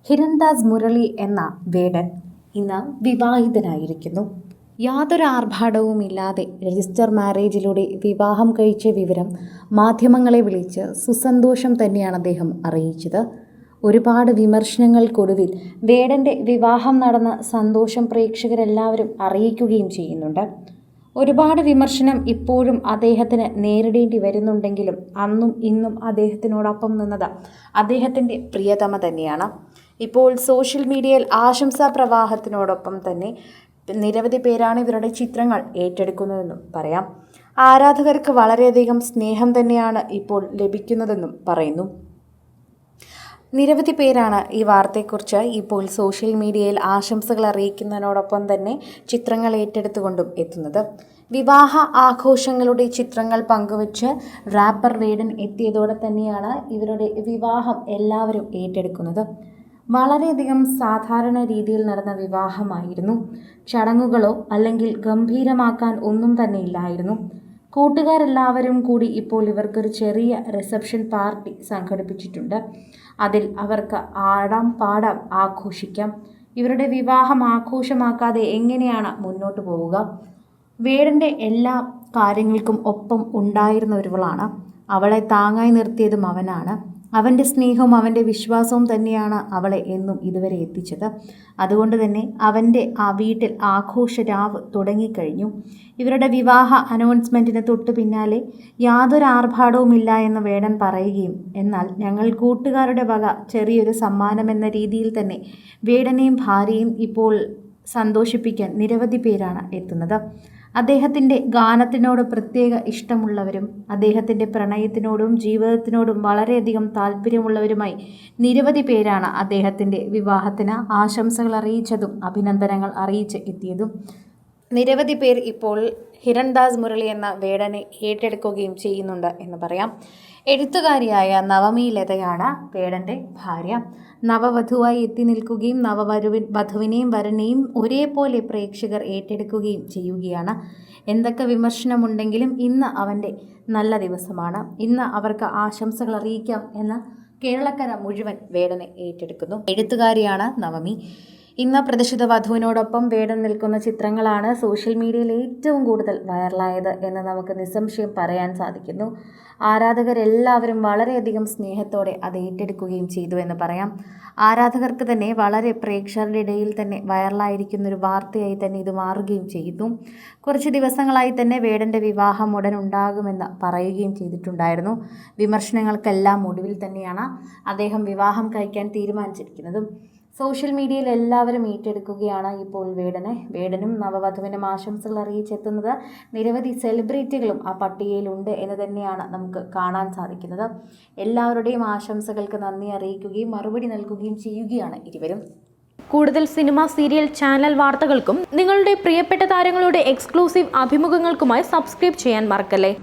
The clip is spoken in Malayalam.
ഹിരൺദാസ് മുരളി എന്ന വേടൻ ഇന്ന് വിവാഹിതനായിരിക്കുന്നു. യാതൊരു ആർഭാടവുമില്ലാതെ രജിസ്റ്റർ മാരേജിലൂടെ വിവാഹം കഴിച്ച വിവരം മാധ്യമങ്ങളെ വിളിച്ച് സുസന്തോഷം തന്നെയാണ് അദ്ദേഹം അറിയിച്ചത്. ഒരുപാട് വിമർശനങ്ങൾക്കൊടുവിൽ വേടൻ്റെ വിവാഹം നടന്ന സന്തോഷം പ്രേക്ഷകരെല്ലാവരും അറിയിക്കുകയും ചെയ്യുന്നുണ്ട്. ഒരുപാട് വിമർശനം ഇപ്പോഴും അദ്ദേഹത്തിന് നേരിടേണ്ടി വരുന്നുണ്ടെങ്കിലും അന്നും ഇന്നും അദ്ദേഹത്തിനോടൊപ്പം നിന്നത് അദ്ദേഹത്തിൻ്റെ പ്രിയതമ തന്നെയാണ്. ഇപ്പോൾ സോഷ്യൽ മീഡിയയിൽ ആശംസാ പ്രവാഹത്തിനോടൊപ്പം തന്നെ നിരവധി പേരാണ് ഇവരുടെ ചിത്രങ്ങൾ ഏറ്റെടുക്കുന്നതെന്നും പറയാം. ആരാധകർക്ക് വളരെയധികം സ്നേഹം തന്നെയാണ് ഇപ്പോൾ ലഭിക്കുന്നതെന്നും പറയുന്നു. നിരവധി പേരാണ് ഈ വാർത്തയെക്കുറിച്ച് ഇപ്പോൾ സോഷ്യൽ മീഡിയയിൽ ആശംസകൾ അറിയിക്കുന്നതിനോടൊപ്പം തന്നെ ചിത്രങ്ങൾ ഏറ്റെടുത്തുകൊണ്ടും എത്തുന്നത്. വിവാഹ ആഘോഷങ്ങളുടെ ചിത്രങ്ങൾ പങ്കുവച്ച് റാപ്പർ വേടൻ എത്തിയതോടെ തന്നെയാണ് ഇവരുടെ വിവാഹം എല്ലാവരും ഏറ്റെടുക്കുന്നത്. വളരെയധികം സാധാരണ രീതിയിൽ നടന്ന വിവാഹമായിരുന്നു. ചടങ്ങുകളോ അല്ലെങ്കിൽ ഗംഭീരമാക്കാൻ ഒന്നും തന്നെ ഇല്ലായിരുന്നു. കൂട്ടുകാരെല്ലാവരും കൂടി ഇപ്പോൾ ഇവർക്കൊരു ചെറിയ റിസപ്ഷൻ പാർട്ടി സംഘടിപ്പിച്ചിട്ടുണ്ട്. അതിൽ അവർക്ക് ആടാം പാടാം ആഘോഷിക്കാം. ഇവരുടെ വിവാഹം ആഘോഷമാക്കാതെ എങ്ങനെയാണ് മുന്നോട്ട് പോവുക? വേടൻ്റെ എല്ലാ കാര്യങ്ങൾക്കും ഒപ്പം ഉണ്ടായിരുന്ന ഒരുവളാണ്. അവളെ താങ്ങായി നിർത്തിയതും അവനാണ്. അവൻ്റെ സ്നേഹവും അവൻ്റെ വിശ്വാസവും തന്നെയാണ് അവളെ എന്നും ഇതുവരെ എത്തിച്ചത്. അതുകൊണ്ട് തന്നെ അവൻ്റെ ആ വീട്ടിൽ ആഘോഷരാവ് തുടങ്ങിക്കഴിഞ്ഞു. ഇവരുടെ വിവാഹ അനൗൺസ്മെൻറ്റിന് തൊട്ടു പിന്നാലെ യാതൊരു ആർഭാടവുമില്ല എന്ന് വേടൻ പറയുകയും എന്നാൽ ഞങ്ങൾ കൂട്ടുകാരുടെ വക ചെറിയൊരു സമ്മാനമെന്ന രീതിയിൽ തന്നെ വേടനെയും ഭാര്യയും ഇപ്പോൾ സന്തോഷിപ്പിക്കാൻ നിരവധി പേരാണ് എത്തുന്നത്. അദ്ദേഹത്തിൻ്റെ ഗാനത്തിനോട് പ്രത്യേക ഇഷ്ടമുള്ളവരും അദ്ദേഹത്തിൻ്റെ പ്രണയത്തിനോടും ജീവിതത്തിനോടും വളരെയധികം താല്പര്യമുള്ളവരുമായി നിരവധി പേരാണ് അദ്ദേഹത്തിൻ്റെ വിവാഹത്തിന് ആശംസകൾ അറിയിച്ചതും അഭിനന്ദനങ്ങൾ അറിയിച്ച് എത്തിയതും. നിരവധി പേർ ഇപ്പോൾ ഹിരൺദാസ് മുരളി എന്ന വേടനെ ഏറ്റെടുക്കുകയും ചെയ്യുന്നുണ്ട് എന്ന് പറയാം. എഴുത്തുകാരിയായ നവമി ലതയാണ് വേടൻ്റെ ഭാര്യ. നവവധുവായി എത്തി നിൽക്കുകയും വധുവിനെയും വരനെയും ഒരേപോലെ പ്രേക്ഷകർ ഏറ്റെടുക്കുകയും ചെയ്യുകയാണ്. എന്തൊക്കെ വിമർശനമുണ്ടെങ്കിലും ഇന്ന് അവൻ്റെ നല്ല ദിവസമാണ്. ഇന്ന് അവർക്ക് ആശംസകൾ അറിയിക്കാം എന്ന് കേരളക്കര മുഴുവൻ വേടനെ ഏറ്റെടുക്കുന്നു. എഴുത്തുകാരിയാണ് നവമി. ഇന്ന് പ്രതിഷ്ഠിത വധുവിനോടൊപ്പം വേടൻ നിൽക്കുന്ന ചിത്രങ്ങളാണ് സോഷ്യൽ മീഡിയയിൽ ഏറ്റവും കൂടുതൽ വൈറലായത് എന്ന് നമുക്ക് നിസ്സംശയം പറയാൻ സാധിക്കുന്നു. ആരാധകരെല്ലാവരും വളരെയധികം സ്നേഹത്തോടെ അത് ഏറ്റെടുക്കുകയും ചെയ്തു എന്ന് പറയാം. ആരാധകർക്ക് തന്നെ വളരെ പ്രേക്ഷകരുടെ ഇടയിൽ തന്നെ വൈറലായിരിക്കുന്നൊരു വാർത്തയായി തന്നെ ഇത് മാറുകയും ചെയ്യുന്നു. കുറച്ച് ദിവസങ്ങളായി തന്നെ വേടൻ്റെ വിവാഹം ഉടൻ ഉണ്ടാകുമെന്ന് പറയുകയും ചെയ്തിട്ടുണ്ടായിരുന്നു. വിമർശനങ്ങൾക്കെല്ലാം ഒടുവിൽ തന്നെയാണ് അദ്ദേഹം വിവാഹം കഴിക്കാൻ തീരുമാനിച്ചിരിക്കുന്നതും. സോഷ്യൽ മീഡിയയിൽ എല്ലാവരും ഏറ്റെടുക്കുകയാണ് ഇപ്പോൾ വേടനും നവവധുവിനും ആശംസകൾ അറിയിച്ചെത്തുന്നത്. നിരവധി സെലിബ്രിറ്റികളും ആ പട്ടികയിലുണ്ട് എന്ന് തന്നെയാണ് നമുക്ക് കാണാൻ സാധിക്കുന്നത്. എല്ലാവരുടെയും ആശംസകൾക്ക് നന്ദി അറിയിക്കുകയും മറുപടി നൽകുകയും ചെയ്യുകയാണ് ഇരുവരും. കൂടുതൽ സിനിമ, സീരിയൽ, ചാനൽ വാർത്തകൾക്കും നിങ്ങളുടെ പ്രിയപ്പെട്ട താരങ്ങളുടെ എക്സ്ക്ലൂസീവ് അഭിമുഖങ്ങൾക്കുമായി സബ്സ്ക്രൈബ് ചെയ്യാൻ മറക്കല്ലേ.